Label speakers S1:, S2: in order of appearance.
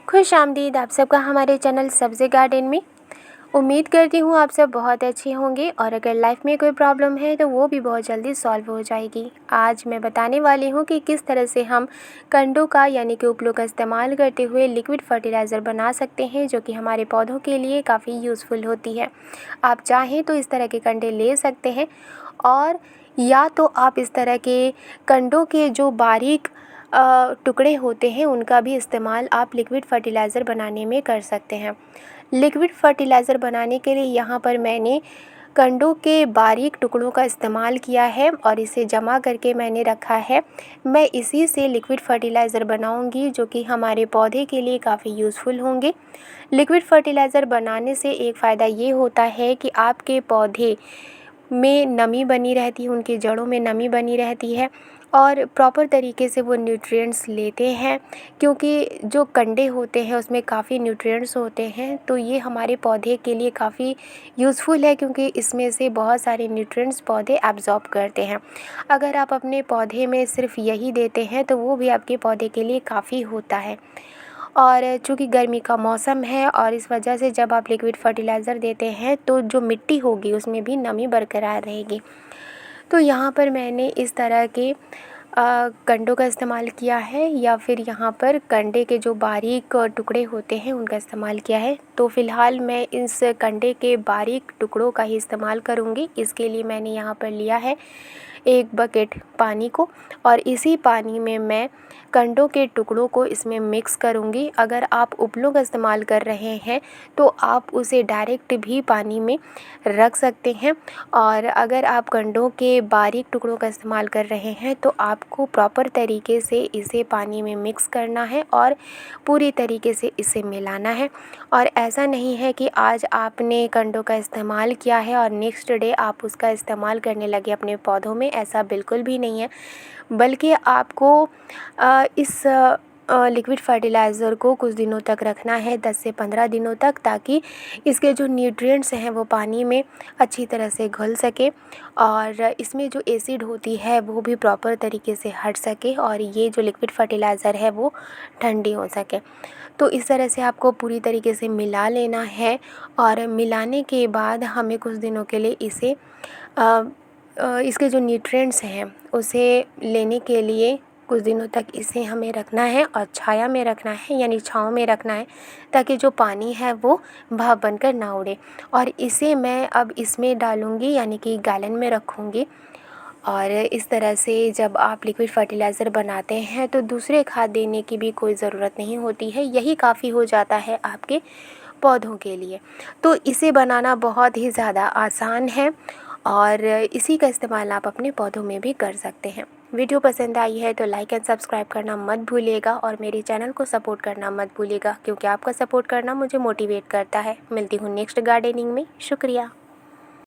S1: खुशामदीद आप सबका हमारे चैनल सब्ज़ी गार्डन में। उम्मीद करती हूँ आप सब बहुत अच्छे होंगे और अगर लाइफ में कोई प्रॉब्लम है तो वो भी बहुत जल्दी सॉल्व हो जाएगी। आज मैं बताने वाली हूँ कि किस तरह से हम कंडों का यानी कि उपलों का इस्तेमाल करते हुए लिक्विड फर्टिलाइज़र बना सकते हैं, जो कि हमारे पौधों के लिए काफ़ी यूज़फुल होती है। आप चाहें तो इस तरह के कंडे ले सकते हैं और या तो आप इस तरह के कंडों के जो बारीक टुकड़े होते हैं उनका भी इस्तेमाल आप लिक्विड फर्टिलाइज़र बनाने में कर सकते हैं। लिक्विड फर्टिलाइज़र बनाने के लिए यहाँ पर मैंने कंडों के बारीक टुकड़ों का इस्तेमाल किया है और इसे जमा करके मैंने रखा है। मैं इसी से लिक्विड फर्टिलाइज़र बनाऊंगी, जो कि हमारे पौधे के लिए काफ़ी यूज़फुल होंगे। लिक्विड फर्टिलाइज़र बनाने से एक फ़ायदा ये होता है कि आपके पौधे में नमी बनी रहती है, उनकी जड़ों में नमी बनी रहती है और प्रॉपर तरीके से वो न्यूट्रिएंट्स लेते हैं, क्योंकि जो कंडे होते हैं उसमें काफ़ी न्यूट्रिएंट्स होते हैं। तो ये हमारे पौधे के लिए काफ़ी यूज़फुल है, क्योंकि इसमें से बहुत सारे न्यूट्रिएंट्स पौधे एब्ज़ॉर्ब करते हैं। अगर आप अपने पौधे में सिर्फ यही देते हैं तो वो भी आपके पौधे के लिए काफ़ी होता है। और चूँकि गर्मी का मौसम है और इस वजह से जब आप लिक्विड फर्टिलाइज़र देते हैं तो जो मिट्टी होगी उसमें भी नमी बरकरार रहेगी। तो यहाँ पर मैंने इस तरह के कंडों का इस्तेमाल किया है, या फिर यहाँ पर कंडे के जो बारीक टुकड़े होते हैं उनका इस्तेमाल किया है। तो फ़िलहाल मैं इस कंडे के बारीक टुकड़ों का ही इस्तेमाल करूँगी। इसके लिए मैंने यहाँ पर लिया है 1 बकेट पानी को और इसी पानी में मैं कंडों के टुकड़ों को इसमें मिक्स करूँगी। अगर आप उपलों का इस्तेमाल कर रहे हैं तो आप उसे डायरेक्ट भी पानी में रख सकते हैं, और अगर आप कंडों के बारीक टुकड़ों का इस्तेमाल कर रहे हैं तो आपको प्रॉपर तरीके से इसे पानी में मिक्स करना है और पूरी तरीके से इसे मिलाना है। और ऐसा नहीं है कि आज आपने कंडों का इस्तेमाल किया है और नेक्स्ट डे आप उसका इस्तेमाल करने लगे अपने पौधों में, ऐसा बिल्कुल भी नहीं है। बल्कि आपको इस लिक्विड फर्टिलाइज़र को कुछ दिनों तक रखना है, 10 से 15 दिनों तक, ताकि इसके जो न्यूट्रिएंट्स हैं वो पानी में अच्छी तरह से घुल सके और इसमें जो एसिड होती है वो भी प्रॉपर तरीके से हट सके और ये जो लिक्विड फर्टिलाइज़र है वो ठंडी हो सके। तो इस तरह से आपको पूरी तरीके से मिला लेना है और मिलाने के बाद हमें कुछ दिनों के लिए इसे इसके जो न्यूट्रिएंट्स हैं उसे लेने के लिए कुछ दिनों तक इसे हमें रखना है और छाया में रखना है, यानी छाँव में रखना है, ताकि जो पानी है वो भाप बनकर ना उड़े। और इसे मैं अब इसमें डालूँगी, यानी कि गैलन में रखूँगी। और इस तरह से जब आप लिक्विड फर्टिलाइज़र बनाते हैं तो दूसरे खाद देने की भी कोई ज़रूरत नहीं होती है, यही काफ़ी हो जाता है आपके पौधों के लिए। तो इसे बनाना बहुत ही ज़्यादा आसान है और इसी का इस्तेमाल आप अपने पौधों में भी कर सकते हैं। वीडियो पसंद आई है तो लाइक एंड सब्सक्राइब करना मत भूलिएगा और मेरे चैनल को सपोर्ट करना मत भूलिएगा, क्योंकि आपका सपोर्ट करना मुझे मोटिवेट करता है। मिलती हूँ नेक्स्ट गार्डनिंग में। शुक्रिया।